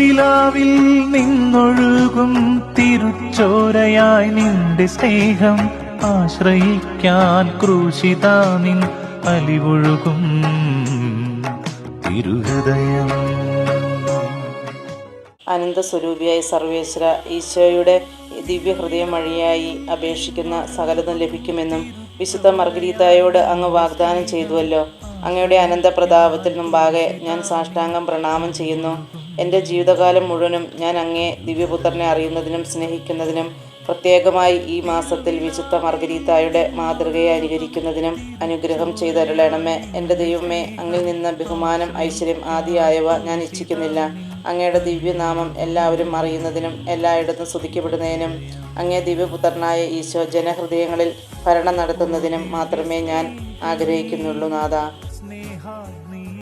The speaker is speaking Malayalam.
തിരുവിലാവിൽ നിന്നൊഴുകും തിരുച്ചോരയായി നിന്റെ സ്നേഹം ആശ്രയിക്കാൻ ക്രൂശിതാ നിൻ അലിവൊഴുകും തിരുഹൃദയം. അനന്തസ്വരൂപിയായ സർവേശ്വര, ഈശോയുടെ ദിവ്യഹൃദയം വഴിയായി അപേക്ഷിക്കുന്ന സകലതും ലഭിക്കുമെന്നും വിശുദ്ധ മർഗരീതായോട് അങ്ങ് വാഗ്ദാനം ചെയ്തുവല്ലോ. അങ്ങയുടെ അനന്ത പ്രതാപത്തിൽ മുമ്പാകെ ഞാൻ സാഷ്ടാംഗം പ്രണാമം ചെയ്യുന്നു. എൻ്റെ ജീവിതകാലം മുഴുവനും ഞാൻ അങ്ങേ ദിവ്യപുത്രനെ അറിയുന്നതിനും സ്നേഹിക്കുന്നതിനും പ്രത്യേകമായി ഈ മാസത്തിൽ വിശുദ്ധ മർഗരീതായുടെ മാതൃകയെ അനുകരിക്കുന്നതിനും അനുഗ്രഹം ചെയ്തരുളണമേ. എൻ്റെ ദൈവമേ, അങ്ങിൽ നിന്ന് ബഹുമാനം, ഐശ്വര്യം ആദിയായവ ഞാൻ ഇച്ഛിക്കുന്നില്ല. അങ്ങയുടെ ദിവ്യനാമം എല്ലാവരും അറിയുന്നതിനും എല്ലായിടത്തും സ്തുതിക്കപ്പെടുന്നതിനും അങ്ങേ ദിവ്യപുത്രനായ ഈശോ ജനഹൃദയങ്ങളിൽ ഭരണം നടത്തുന്നതിനും മാത്രമേ ഞാൻ ആഗ്രഹിക്കുന്നുള്ളൂ നാഥാ.